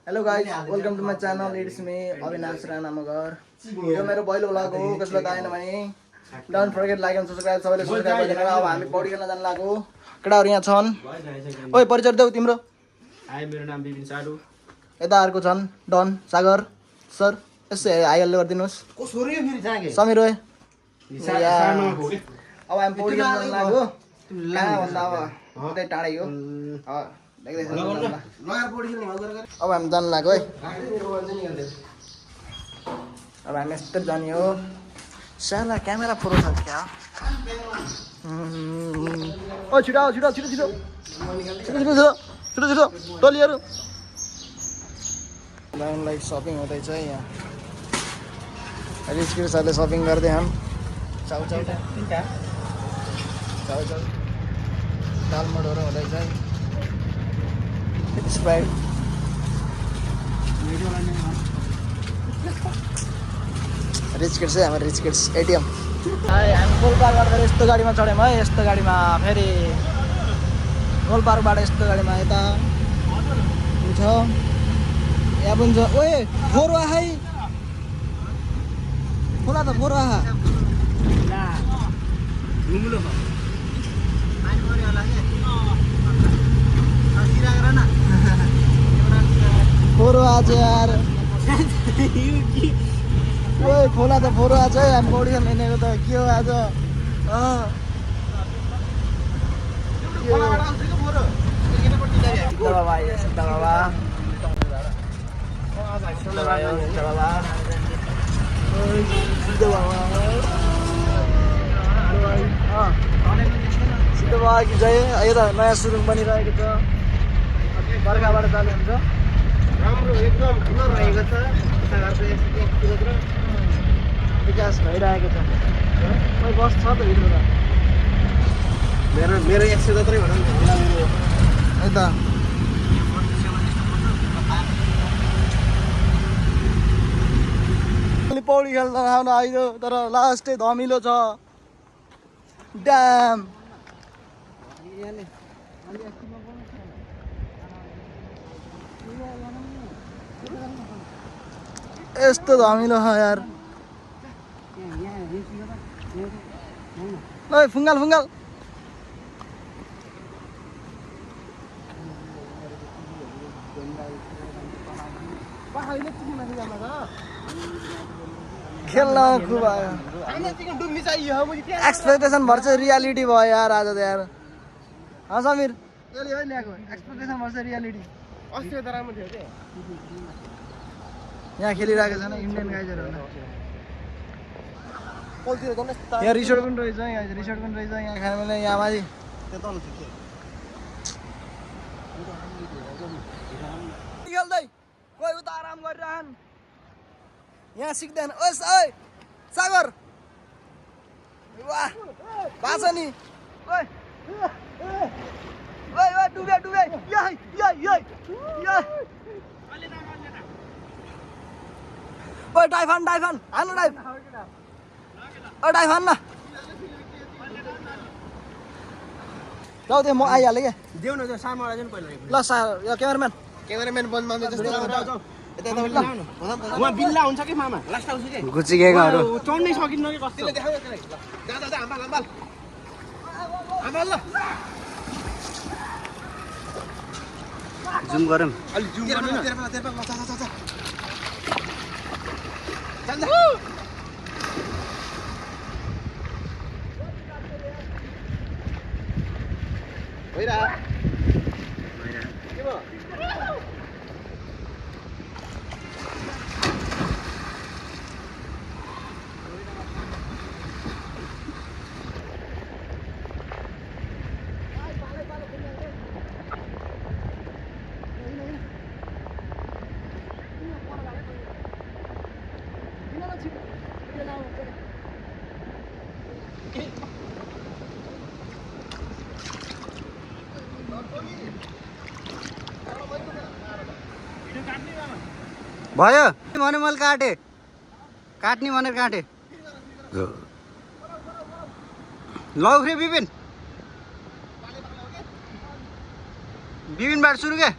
Hello guys, welcome to my channel. It's me Avinash Rana Magar. यो मेरो पहिलो भ्लग हो। कसैलाई थाहा छैन भने don't forget like and subscribe. सबैले सब्स्क्राइब गरिदिनु। अब हामी पौडी खेल्न जान लागो। केटाहरू यहाँ छन्। ओइ परिचय देऊ तिम्रो। हाई, मेरो नाम बिपिन साडु। यता अर्को छन् डन सागर सर। यसो हाई हल्लो गरिदिनुहोस्। समीर ओए। अब हामी पौडी खेल्न जान लागो। कहाँ भन्दा अब उतै टाढै हो। अब हामी जानु लाग्यो है। अब हामी यस्तै जाने हो। साला क्यामेरा फोटो छ क्या? ओ छिटो छिटो छिटो छिटो छिटो छिटो छिटो छिटो टोलीहरू। लाइक सपिङ हुँदैछ यहाँ। रिच किड्सहरूले सपिङ गर्दै छन्। चाउ चाउ चाउ चाउ दालमोडहरू हुँदैछ है। स्प्राइट रिच किड्स है हाम्रो। Rich kids ATM. हामी गोलपार गर्दा यस्तो गाडीमा चढ्यौँ है। यस्तो गाडीमा फेरि गोलपारबाट यस्तो गाडीमा यता हुन्छ यहाँ पनि छ। ओए फोहोर है खोला त फोहोर फोरो आज यार। ओए खोला त फोरो आज है। हामी पौडी खेल्न हिँडेको त के हो आज? सिद्धबाबा कि जय। यता नयाँ सुरुङ बनिरहेको छ। बर्खाबाट चालु हुन्छ। राम्रो एकदम ठुलो रहेको छ। विकास भइरहेको छ। खोइ बस छ त हिँड्नु त। मेरो 100 जत्रै भनौँ न है त। पौडी खेल्न आउन आइयो तर लास्टै धमिलो छ। ड्याम यस्तो धमिलो छ यार। ओइ फुङ्गाल फुङ्गाल। खेल्न खुब आयो। एक्सपेक्टेसन भर चाहिँ रियालिटी भयो यार आज त यार। समीर यसले हो ल्याएको। एक्सपेक्टेसन भर चाहिँ रियालिटी। अस्ति त राम्रो थियो के। यहाँ खेलिरहेको छ इन्डियन गाइजहरू। यहाँ रिसोर्ट पनि रहेछ। यहाँ रिसोर्ट पनि रहेछ। यहाँ खानु मिल्ने यहाँ माथि खेल्दै कोही उता आराम गरिरहन्। यहाँ सिक्दैन। ओइ सागर वाह बाछ नि। ओइ ओइ ओइ डुबे डुबे। ओइ डाइफान डाइफान हान्नु डाइफ। ओ डाइफ हान्न। जाऊ त्यो म आइहालेँ क्या। देऊ न त्यो सामानलाई चाहिँ पहिला। ल यो क्यामेराम्यान बन्द मान्दै जस्तो वहाँ बिल्ला हुन्छ कि मामा लास्ट आउँछ के गुचिकेकोहरू चढ्नै सकिन्न कि कस्तो देखाउ जा हाम्बाल ल जुम गरौँ। अलि जुम गर्नु न। तेर्पा चल भइरा के भयो? भयो भने मैले काट्ने भनेर काटेँ। लौ विपिन विपिनबाट सुरु क्या।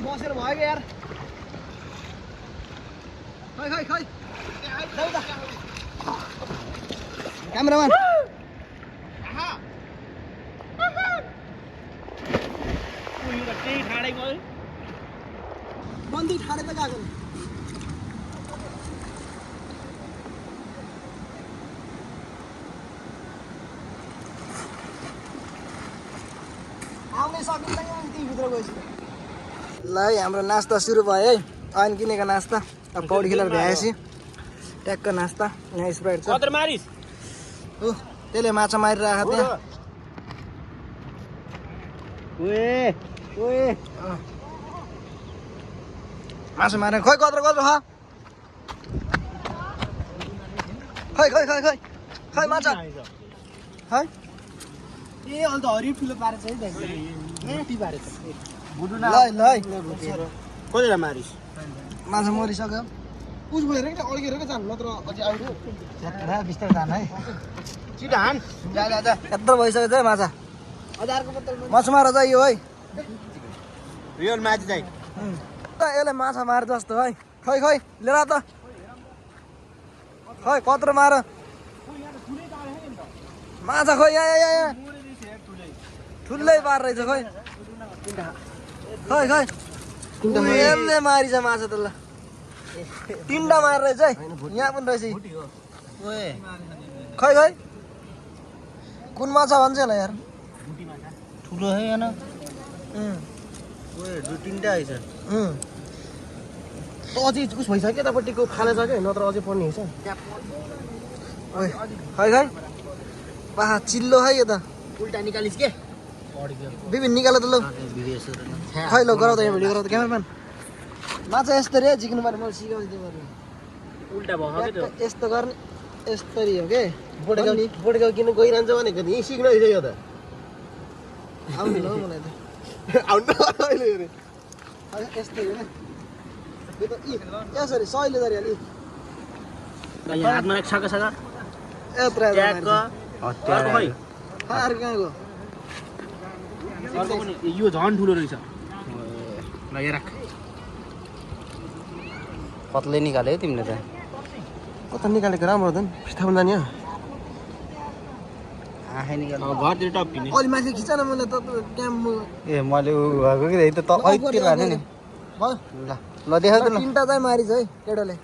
बसेर भयो कि यार खै खै खै क्यामेराम्यान बन्दी ठाडे त गएको आउनै सकिँदैन त्यहीँभित्र गएपछि ल है हाम्रो नास्ता सुरु भयो है अनि किनेको नास्ता अब पौडी खेलेर भ्याएपछि ट्याक्क नास्ता यहाँ स्प्राइट छ हो त्यसले माछा मारिरहेको त्यहाँ माछा मारेर खै कत्रो कत्रो खै खै खै खै खै माछा खै ए अन्त हरियो ठुलो पारेछ है पारेछ कतिवटा मारिस माछा मरिसक्यो उस भएर कि अड्केर के जानु नत्र अझै आइरह्यो बिस्तारै जानु है छिटो हान जा जा जा यत्रो भइसक्यो चाहिँ माछा माछा मार चाहियो है रियल माछा चाहिँ यसले माछा मारे जस्तो है खै खै लिएर त खै कत्रो मार माछा खै यहाँ ठुलै पार रहेछ खै खै खै यसले मारिछ माछा त ल तिनवटा मार रहेछ है यहाँ पनि रहेछ खै खै कुन माछा भन्छ होला यार ठुलो है होइन तिनवटा आइछ त अझै उस भइसक्यो यतापट्टिको फाले छ क्या नत्र अझै पर्ने छ खै खै पा चिल्लो है यो त उल्टा निकालिस् के विभिन्न निकाल त ल खै ल गराउ त यहाँ भिडियो गराउ त क्यामेराम्यान माछा यस्तरी है झिक्नु पर्ने मैले सिकाउँछु त्यो उल्टा भयो यस्तो गर्ने यस्तरी हो के बोडेगाउँ किन गइरहन्छ भनेको नि सिक्नु है यो त आउनु ल मलाई त आउनु अहिले यस्तरी हो यो त यसरी सहिले गरी अलि हातमा छाका छाका यत्रो अर्को कहाँ गयो यो झन् ठुलो रहेछ ल यहाँ राख कत्लै निकाल्यो तिमीले त कता निकालेको राम्रो हुँदैन फिस्ता पनि जाने आँखै निकाल्नु घरतिर टप्किने अलि माथि खिच न मलाई त क्याम ए मैले उ भएको कि त ऐतिर हाल्नु नि भयो ल देखाउ त ल तिनवटा चाहिँ मारिछ है केटाले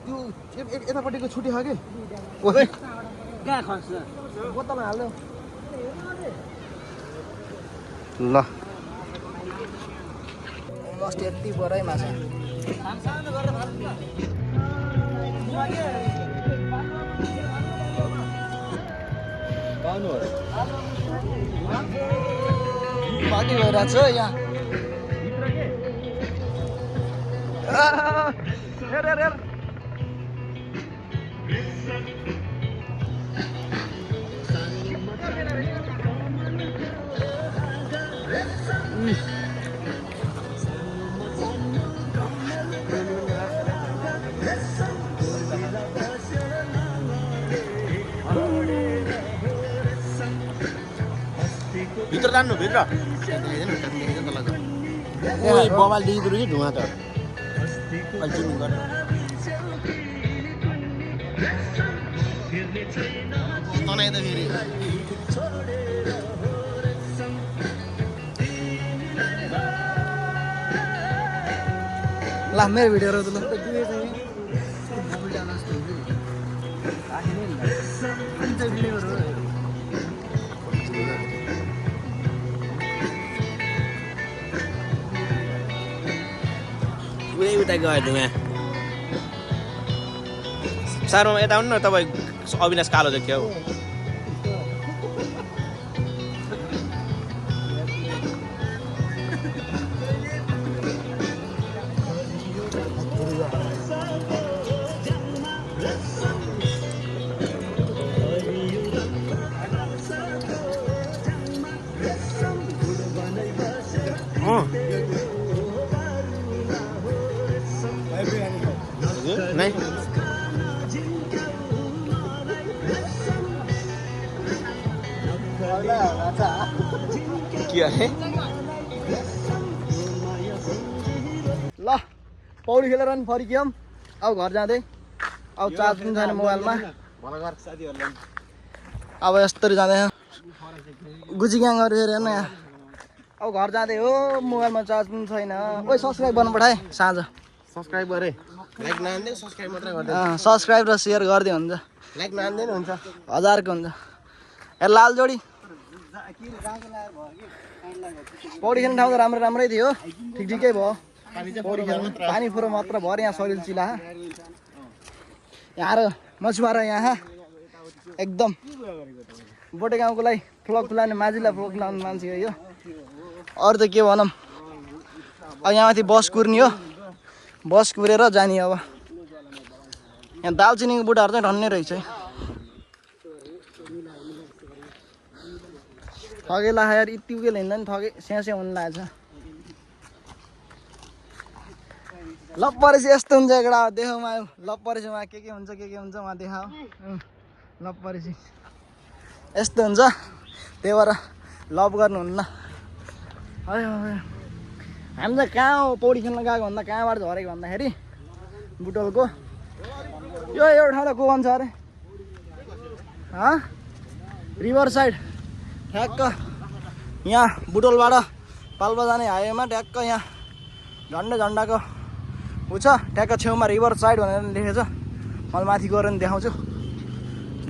त्यो यतापट्टिको छुट्टी खा कि कहाँ खस्छ बोतलमा हाल्यो ल अस्ति यति परै माछा बाँकी भइरहेको छ यहाँ हेर हेर हेर भित्र जानु भित्र बबाल देखिँदो रहेछ धुवा त अहिले जुन गर्नु तनाइ त फेरि ल मेरो भिडियो त ल पुरै उता गयो ढुङ्गा साह्रोमा यता आउनु न तपाईँ अविनाश कालो छ क्या हो नहीं क्या है ल पौडी खेलेर नि फर्कियौँ अब घर जाँदै अब चार्ज पनि छैन मोबाइलमा अब यस्तरी जाँदैछ गुची ग्याङहरू हेरेन यहाँ अब घर जाँदै हो मोबाइलमा चार्ज पनि छैन ओइ सब्सक्राइब गर्नु पठाए साँझ सब्सक्राइब गरे लाइक नहान्दैन सब्सक्राइब मात्रै गर्दै सब्सक्राइब र सेयर गरिदियो हुन्छ लाइक नहान्दैन हुन्छ 1000 को हुन्छ ए लाल जोडी पौडी खेल्ने ठाउँ त राम्रै थियो ठिकै भयो पौडी खेल्नु पानी फुरो मात्र भर यहाँ शरीर चिला यहाँ र मछुवारा यहाँ एकदम बोटे गाउँको लागि फ्लग फुलाउने माझीलाई फ्लग फुलाउने मान्छे हो यो अरू त के भनौँ अब यहाँ माथि बस कुर्ने हो बस कुरेर जाने अब यहाँ दालचिनीको बुढाहरू चाहिँ धन्ने रहेछ ठगेला यार यति उकेल हिँड्दा नि ठगे स्यासे हुन लागेछ लप्परेसी यस्तो हुन्छ एकटा देखाउमा आयो लप्परेसीमा के हुन्छ उहाँ देखाऊ लप्परेसी यस्तो हुन्छ त्यही भएर लभ गर्नुहुन्न हामी त कहाँ हो पौडी खेल्न गएको भन्दा कहाँबाट झरेको भन्दाखेरि बुटोलको यो एउटा ठाउँलाई को भन्छ अरे रिभर साइड ठ्याक्क यहाँ बुटोलबाट पाल्पा जाने हाइवेमा ठ्याक्क यहाँ झन्डाको ऊ छ ठ्याक्क छेउमा रिभर साइड भनेर लेखेको छ मैले माथि गएर नि देखाउँछु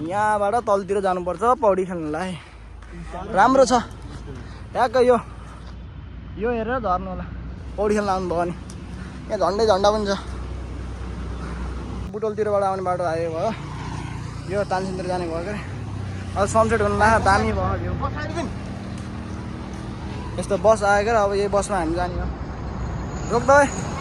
यहाँबाट तलतिर जानुपर्छ पौडी खेल्नलाई राम्रो छ ठ्याक्क यो हेरेर झर्नु होला पौडी खेल्न आउनुभयो भने यहाँ झन्डा पनि छ बुटोलतिरबाट आउने बाटो आयो भयो यो तानसिनतिर जाने भयो क्या अब सनसेट हुनु लाग्यो दामी भयो यस्तो बस आयो क्या अब यही बसमा हामी जाने हो रोक्दै